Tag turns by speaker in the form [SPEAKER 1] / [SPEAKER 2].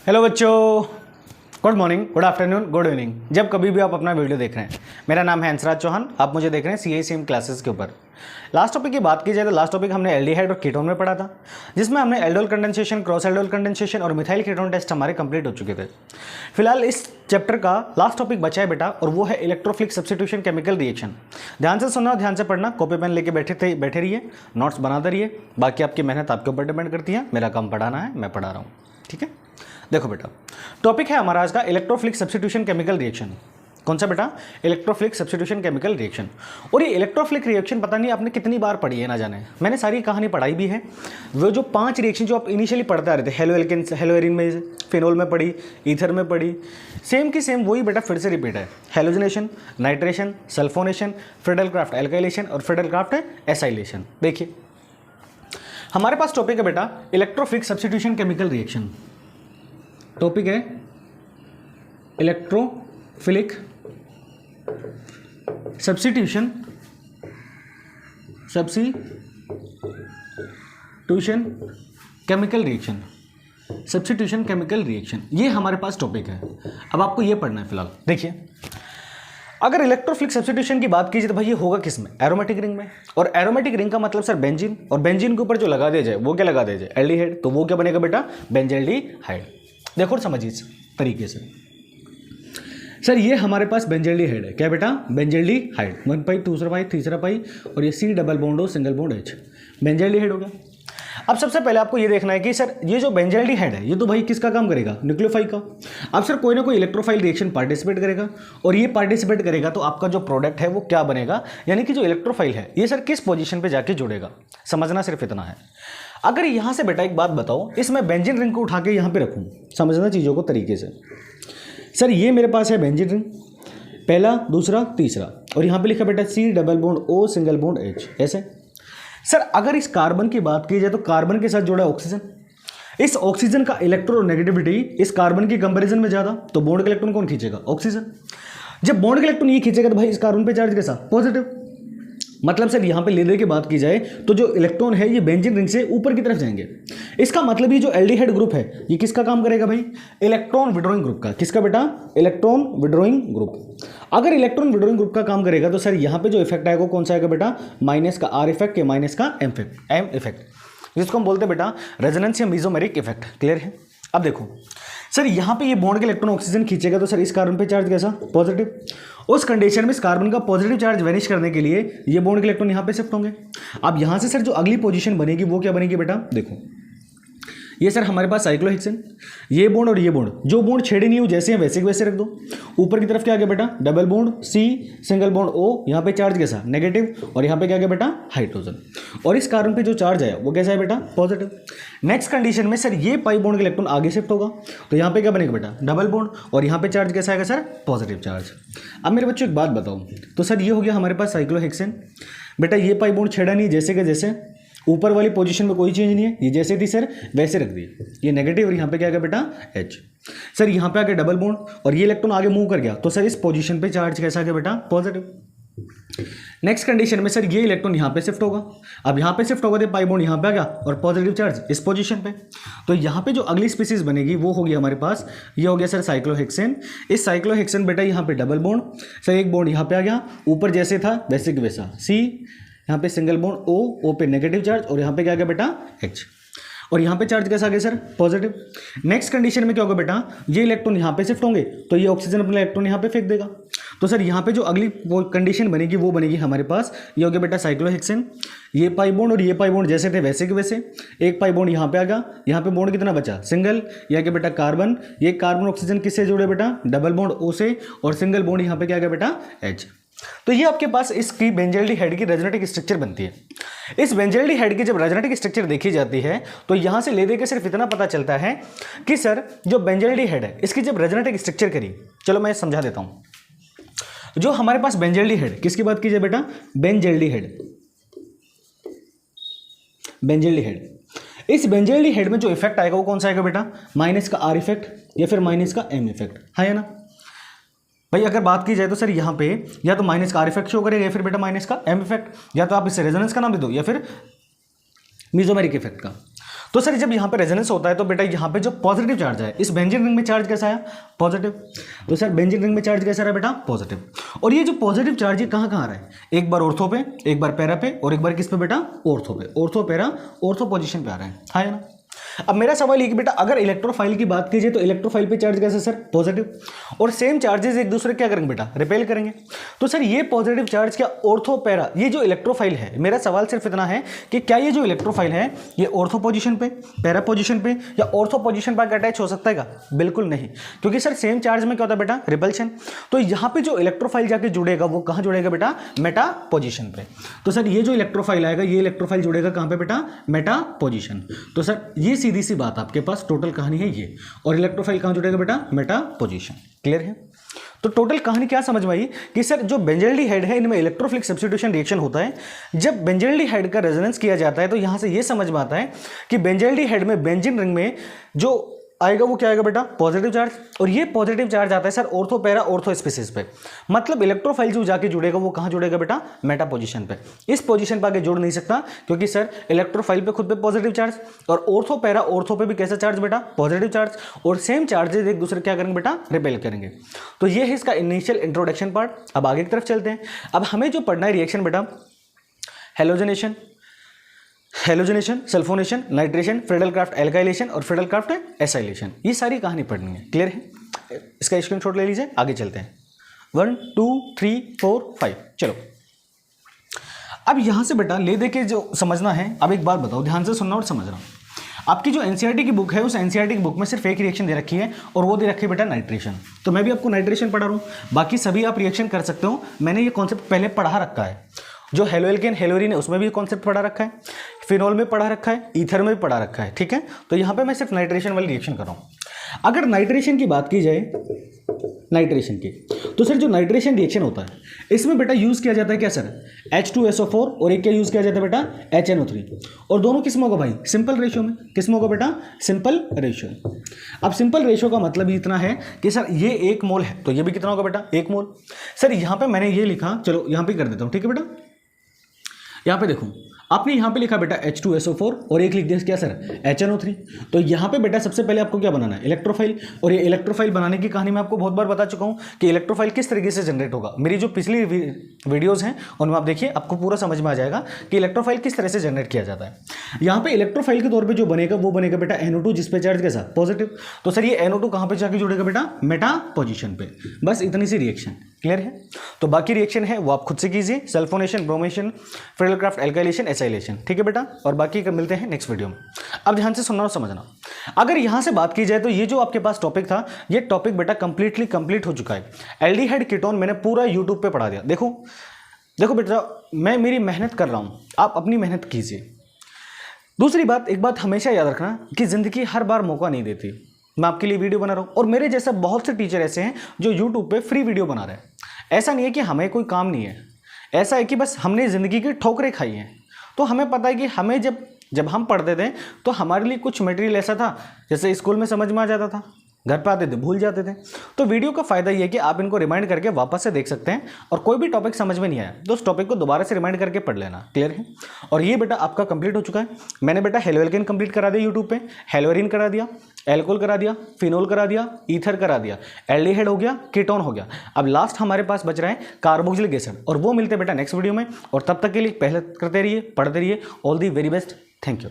[SPEAKER 1] Hello बच्चों, good morning, good afternoon, good evening. जब कभी भी आप अपना वीडियो देख रहे हैं, मेरा नाम है हंसराज चौहान। आप मुझे देख रहे हैं CICM क्लासेस के ऊपर। लास्ट टॉपिक की बात की जाए तो लास्ट टॉपिक हमने एल्डिहाइड और कीटोन में पढ़ा था, जिसमें हमने aldol condensation, cross aldol condensation और मिथाइल कीटोन टेस्ट हमारे कंप्लीट हो चुके थे। फिलहाल इस चैप्टर का लास्ट टॉपिक बचा है बेटा, और वो है इलेक्ट्रोफिलिक सब्स्टिट्यूशन केमिकल रिएक्शन। ध्यान से सुनना, ध्यान से पढ़ना, कॉपी पेन लेके बैठे रहिए, नोट्स बनाते रहिए। बाकी आपकी मेहनत आपके ऊपर डिपेंड करती है। मेरा काम पढ़ाना है, मैं पढ़ा रहा हूँ, ठीक है। देखो बेटा, टॉपिक है हमारा आज का इलेक्ट्रोफिलिक सब्स्टिट्यूशन केमिकल रिएक्शन। कौन सा बेटा? Electrophilic substitution chemical reaction. और ये इलेक्ट्रोफिलिक रिएक्शन पता नहीं आपने कितनी बार पढ़ी है, ना जाने। मैंने सारी कहानी पढ़ाई भी है। वो जो 5 रिएक्शन जो आप इनिशियली पढ़ते आ रहे थे, हेलोएरिन में, फिनोल में पढ़ी, ईथर में पढ़ी, सेम की सेम वही बेटा फिर से रिपीट है। Halogenation, nitration, sulphonation, Friedel Crafts alkylation और फ्रिडल-क्राफ्ट एसाइलेशन। देखिए हमारे पास टॉपिक है बेटा electrophilic substitution chemical reaction. Topic है electrophilic substitution chemical reaction. Substitution chemical reaction, ये हमारे पास टॉपिक है। अब आपको ये पढ़ना है फिलहाल। देखिए, अगर इलेक्ट्रोफिलिक सब्स्टिट्यूशन की बात कीजिए तो भाई ये होगा किस में? एरोमेटिक रिंग में। और एरोमेटिक रिंग का मतलब सर बेंजीन, और बेंजीन के ऊपर जो लगा दिया जाए वो क्या लगा दिया जाए? एल्डिहाइड। तो वो क्या बनेगा बेटा? बेंजल्डिहाइड। देखो और समझिए इस तरीके से। सर ये हमारे पास बेंजल्डिहाइड है। क्या बेटा? बेंजल्डिहाइड। 1 पाई, दूसरा पाई, तीसरा पाई, और ये C double bond O single bond H, benzaldehyde हो गया। अब सबसे पहले आपको ये देखना है कि सर ये जो बेंजल्डिहाइड है ये तो भाई किसका काम करेगा? न्यूक्लियोफाइल का। अब सर कोई ना कोई इलेक्ट्रोफाइल रिएक्शन पार्टिसिपेट करेगा, और ये पार्टिसिपेट करेगा तो आपका जो प्रोडक्ट है वो क्या बनेगा? यानी कि जो इलेक्ट्रोफाइल है ये सर किस पोजीशन पे जाके जुड़ेगा। समझना सिर्फ इतना है। अगर यहां से बेटा एक बात बताओ, इसमें बेंजीन रिंग को उठा के यहां पे रखूं, समझना चीज़ों को तरीके से। सर ये मेरे पास है बेंजीन रिंग, पहला, दूसरा, तीसरा, और यहां पे लिखा बेटा C double bond O single bond H, ऐसे। सर अगर इस कार्बन की बात की जाए तो कार्बन के साथ जुड़ा है ऑक्सीजन। इस ऑक्सीजन का इलेक्ट्रोनेगेटिविटी इस कार्बन की कंपैरिजन में ज़्यादा, तो बॉन्ड का इलेक्ट्रॉन कौन खींचेगा? ऑक्सीजन। जब बॉन्ड का इलेक्ट्रॉन ये खींचेगा तो भाई इस कार्बन पे चार्ज कैसा? पॉजिटिव। मतलब सर यहाँ पे लेने की बात की जाए तो जो इलेक्ट्रॉन है ये बेंजीन रिंग से ऊपर की तरफ जाएंगे। इसका मतलब ये जो एल्डिहाइड ग्रुप है ये किसका काम करेगा भाई? इलेक्ट्रॉन विड्रॉइंग ग्रुप का। किसका बेटा? Electron withdrawing group. अगर इलेक्ट्रॉन विड्रॉइंग ग्रुप का काम करेगा तो सर यहाँ पे जो इफेक्ट आएगा कौन सा आएगा बेटा? माइनस का R इफेक्ट या माइनस का M इफेक्ट, जिसको हम बोलते हैं बेटा रेजोनेंस या मेसोमेरिक इफेक्ट। क्लियर है? अब देखो सर यहाँ पे ये बॉन्ड के इलेक्ट्रॉन ऑक्सीजन खींचेगा तो सर इस कार्बन पे चार्ज कैसा? पॉजिटिव। उस कंडीशन में इस कार्बन का पॉजिटिव चार्ज वेनिश करने के लिए ये बॉन्ड के इलेक्ट्रॉन यहाँ पे शिफ्ट होंगे। अब यहाँ से सर जो अगली पोजीशन बनेगी वो क्या बनेगी बेटा? देखो ये सर हमारे पास साइक्लोहेक्सेन, ये बॉन्ड और ये बॉन्ड, जो बॉन्ड छेड़े नहीं हो जैसे हैं वैसे के वैसे रख दो। ऊपर की तरफ क्या आ गया बेटा? Double bond C single bond O, यहाँ पे चार्ज कैसा? नेगेटिव, और यहाँ पे क्या गया बेटा? हाइड्रोजन। और इस कार्बन पे जो चार्ज आया वो कैसा है बेटा? पॉजिटिव। नेक्स्ट कंडीशन में सर ये पाई बॉन्ड के इलेक्ट्रॉन आगे शिफ्ट होगा, तो यहाँ पे क्या बनेगा बेटा? डबल बॉन्ड, और यहाँ पे चार्ज कैसा आएगा सर? Positive charge. अब मेरे बच्चों एक बात बताओ, तो सर ये हो गया हमारे पास साइक्लोहेक्सेन। बेटा ये पाई बॉन्ड छेड़ा नहीं, जैसे के जैसे, ऊपर वाली पोजीशन में कोई चेंज नहीं है, ये जैसे थी सर वैसे रख दी। ये नेगेटिव, और यहाँ पे क्या गया बेटा? H। सर यहाँ पे आ गया डबल बॉन्ड, और ये इलेक्ट्रॉन आगे मूव कर गया, तो सर इस पोजीशन पे चार्ज कैसा आ गया बेटा? पॉजिटिव। नेक्स्ट कंडीशन में सर ये इलेक्ट्रॉन यहाँ पे शिफ्ट होगा। अब यहाँ पे शिफ्ट होगा तो पाई बॉन्ड यहाँ पे आ गया, और पॉजिटिव चार्ज इस पोजीशन पे। तो यहाँ पे जो अगली स्पीसीज बनेगी वो होगी हमारे पास, ये हो गया सर साइक्लोहेक्सेन। इस साइक्लोहेक्सेन बेटा यहाँ पे डबल बॉन्ड, सर एक बॉन्ड यहाँ पे आ गया, ऊपर जैसे था वैसे कि वैसा, C, यहाँ पे सिंगल बॉन्ड O पे नेगेटिव चार्ज, और यहाँ पे क्या आ गया बेटा? H। और यहाँ पे चार्ज कैसा आ गया सर? पॉजिटिव। नेक्स्ट कंडीशन में क्या होगा बेटा? ये इलेक्ट्रॉन यहाँ पे शिफ्ट होंगे, तो ये ऑक्सीजन अपना इलेक्ट्रॉन यहाँ पे फेंक देगा। तो सर यहाँ पे जो अगली कंडीशन बनेगी वो बनेगी हमारे पास, ये हो गया बेटा साइक्लोहेक्सेन। ये पाई बॉन्ड और ये पाई बॉन्ड जैसे थे वैसे के वैसे, एक पाई बॉन्ड यहाँ पे आ गया, यहाँ पे बॉन्ड कितना बचा? सिंगल। यह क्या बेटा? कार्बन। ये कार्बन ऑक्सीजन किससे जुड़े बेटा? डबल बॉन्ड O से, और सिंगल बॉन्ड यहाँ पे क्या गया बेटा? H। तो ये आपके पास इसकी बेंजल्डिहाइड की रेजोनेटिक स्ट्रक्चर बनती है। इस बेंजल्डिहाइड की जब रेजोनेटिक स्ट्रक्चर देखी जाती है तो यहां से ले दे के सिर्फ इतना पता चलता है कि सर जो बेंजल्डिहाइड है इसकी जब रेजोनेटिक स्ट्रक्चर करी, चलो मैं समझा देता हूं। जो हमारे पास बेंजल्डिहाइड, किसकी बात की जाए बेटा? बेंजल्डिहाइड। बेंजल्डिहाइड, इस बेंजल्डिहाइड में जो इफेक्ट आएगा वो कौन सा आएगा बेटा? माइनस का R इफेक्ट या फिर माइनस का M इफेक्ट, है ना भाई? अगर बात की जाए तो सर यहाँ पे या तो माइनस का R इफेक्ट शो करेगा या फिर बेटा माइनस का M इफेक्ट, या तो आप इसे रेजोनेंस का नाम दे दो या फिर मेसोमेरिक इफेक्ट का। तो सर जब यहाँ पे रेजोनेंस होता है तो बेटा यहाँ पे जो पॉजिटिव चार्ज है, इस बेंजीन रिंग में चार्ज कैसा आया, पॉजिटिव। तो सर बेंजीन रिंग में चार्ज कैसा रहा बेटा, पॉजिटिव। और ये जो पॉजिटिव चार्ज है कहाँ कहाँ आ रहा है, एक बार ऑर्थो पे, एक बार पैरा पे, और एक बार किस पे बेटा, ऑर्थो पे, ऑर्थो पैरा ऑर्थो पोजीशन पे आ रहा है ना। अब मेरा सवाल ये कि बेटा अगर इलेक्ट्रोफाइल की बात कीजिए तो इलेक्ट्रोफाइल पे चार्ज कैसे सर, पॉजिटिव, और सेम चार्जेस एक दूसरे क्या करेंगे बेटा, रिपेल करेंगे। तो सर ये पॉजिटिव चार्ज क्या ऑर्थो पैरा, ये जो इलेक्ट्रोफाइल है, मेरा सवाल सिर्फ इतना है कि क्या ये जो इलेक्ट्रोफाइल है ये ऑर्थो पोजीशन पे, पैरा पोजीशन पे या ऑर्थो पोजीशन पर अटैच हो सकता है क्या, बिल्कुल नहीं, क्योंकि सर सेम चार्ज में क्या होता है बेटा, रिपल्शन। तो यहाँ पे जो इलेक्ट्रोफाइल जाके जुड़ेगा वो कहाँ जुड़ेगा बेटा, मेटा पोजीशन पे। तो सर ये जो इलेक्ट्रोफाइल आएगा ये इलेक्ट्रोफाइल जुड़ेगा कहाँ पे बेटा, मेटा पोजीशन। तो सर ये सीधी सी बात आपके पास टोटल कहानी है ये, और इलेक्ट्रोफाइल कहां जुड़ेगा बेटा, मेटा पोजीशन। क्लियर है। तो टोटल कहानी क्या समझ में आई कि सर जो बेंजल्डिहाइड है इनमें इलेक्ट्रोफिलिक सब्स्टिट्यूशन रिएक्शन होता है। जब बेंजल्डिहाइड का रेजोनेंस किया जाता है तो यहां से ये समझ में आता है कि बेंजल्डिहाइड में बेंजीन रिंग में जो आएगा वो क्या आएगा बेटा, पॉजिटिव चार्ज, और ये पॉजिटिव चार्ज आता है sir ortho para ortho species पे। मतलब इलेक्ट्रोफाइल जो जाके जुड़ेगा वो कहाँ जुड़ेगा बेटा, मेटा पोजीशन पे। इस पोजीशन पे आगे जुड़ नहीं सकता क्योंकि सर इलेक्ट्रोफाइल पे खुद पे पॉजिटिव चार्ज, और ऑर्थो पैरा ऑर्थो पे भी कैसा चार्ज बेटा, पॉजिटिव चार्ज, और सेम चार्जेस एक दूसरे क्या करेंगे बेटा, रिपेल करेंगे। तो ये है इसका इनिशियल इंट्रोडक्शन पार्ट। अब आगे की तरफ चलते हैं। अब हमें जो पढ़ना है रिएक्शन बेटा, halogenation, halogenation, sulphonation, nitration, Friedel-craft alkylation और फ्रेडल-क्राफ्ट एसाइलेशन, ये सारी कहानी पढ़नी है। क्लियर है। इसका स्क्रीनशॉट ले लीजिए, आगे चलते हैं। 1 2 3 4 5 चलो। अब यहां से बेटा ले दे के जो समझना है, अब एक बात बताओ, ध्यान से सुनना और समझना। आपकी जो एनसीईआरटी की बुक है उस एनसीईआरटी की बुक में सिर्फ एक रिएक्शन दे रखी है और वो दे रखी है बेटा नाइट्रेशन। तो मैं भी आपको नाइट्रेशन पढ़ा रहा हूँ, बाकी सभी आप रिएक्शन कर सकते हो। मैंने ये कॉन्सेप्ट पहले पढ़ा रखा है। जो हेलोएल्केन हेलोरीन है उसमें भी कॉन्सेप्ट पढ़ा रखा है, फिनॉल में पढ़ा रखा है, ईथर में भी पढ़ा रखा है। ठीक है। तो यहाँ पे मैं सिर्फ नाइट्रेशन वाली रिएक्शन कर रहा हूँ। अगर नाइट्रेशन की बात की जाए, नाइट्रेशन की, तो सर जो नाइट्रेशन रिएक्शन होता है इसमें बेटा यूज़ किया जाता है क्या सर, H2SO4 और एक क्या यूज़ किया जाता है बेटा, HNO3, और दोनों किस में होगा भाई, सिंपल रेशियो में। किस में होगा बेटा, सिंपल रेशियो। अब सिंपल रेशियो का मतलब इतना है कि सर ये 1 मोल है तो ये भी कितना होगा बेटा, 1 मोल। सर यहाँ पे मैंने ये लिखा, चलो यहाँ पे कर देता हूँ। ठीक है बेटा, यहाँ पे देखो आपने यहाँ पे लिखा बेटा H2SO4 और एक लिख दिया क्या सर, HNO3। तो यहाँ पे बेटा सबसे पहले आपको क्या बनाना है, इलेक्ट्रोफाइल। और ये इलेक्ट्रोफाइल बनाने की कहानी मैं आपको बहुत बार बता चुका हूँ कि इलेक्ट्रोफाइल किस तरीके से जनरेट होगा। मेरी जो पिछली वीडियोज़ हैं उनमें आप देखिए, आपको पूरा समझ में आ जाएगा कि इलेक्ट्रोफाइल किस तरह से जनरेट किया जाता है। यहाँ पे इलेक्ट्रोफाइल के तौर पर जो बनेगा वो बनेगा बेटा NO2, जिसपे चार्ज कैसा, पॉजिटिव। तो सर ये NO2 कहाँ पर जाके जुड़ेगा बेटा, मेटा पोजिशन पे। बस इतनी सी रिएक्शन। क्लियर है। तो बाकी रिएक्शन है वो आप खुद से कीजिए, सल्फोनेशन, ब्रोमेशन, फ्रेडल-क्राफ्ट एल्काइलेशन, एसाइलेशन। ठीक है बेटा, और बाकी का मिलते हैं नेक्स्ट वीडियो में। अब ध्यान से सुनना और समझना। अगर यहाँ से बात की जाए तो ये जो आपके पास टॉपिक था, ये टॉपिक बेटा कंप्लीट हो चुका है। एल्डिहाइड कीटोन मैंने पूरा यूट्यूब पे पढ़ा दिया। देखो बेटा, मैं मेरी मेहनत कर रहा हूँ, आप अपनी मेहनत कीजिए। दूसरी बात, एक बात हमेशा याद रखना कि ज़िंदगी हर बार मौका नहीं देती। मैं आपके लिए वीडियो बना रहा हूँ और मेरे जैसे बहुत से टीचर ऐसे हैं जो यूट्यूब पे फ्री वीडियो बना रहे हैं। ऐसा नहीं है कि हमें कोई काम नहीं है, ऐसा है कि बस हमने ज़िंदगी की ठोकरें खाई हैं। तो हमें पता है कि हमें जब हम पढ़ते थे तो हमारे लिए कुछ मटेरियल ऐसा था, जैसे स्कूल में समझ में आ जाता था, घर पे आते थे भूल जाते थे। तो वीडियो का फ़ायदा ये है कि आप इनको रिमाइंड करके वापस से देख सकते हैं, और कोई भी टॉपिक समझ में नहीं आया तो उस टॉपिक को दोबारा से रिमाइंड करके पढ़ लेना। क्लियर है। और ये बेटा आपका कंप्लीट हो चुका है। मैंने बेटा हेलोएल्केन कंप्लीट करा दिया यूट्यूब पे, हेलोरीन करा दिया, एल्कोहल करा दिया, फिनोल करा दिया, ईथर करा दिया, एल्डिहाइड हो गया, कीटोन हो गया। अब लास्ट हमारे पास बच रहा है कार्बोक्सिलिक एसिड, और वो मिलते हैं बेटा नेक्स्ट वीडियो में। और तब तक के लिए पहले करते रहिए, पढ़ते रहिए। All the very best. Thank you.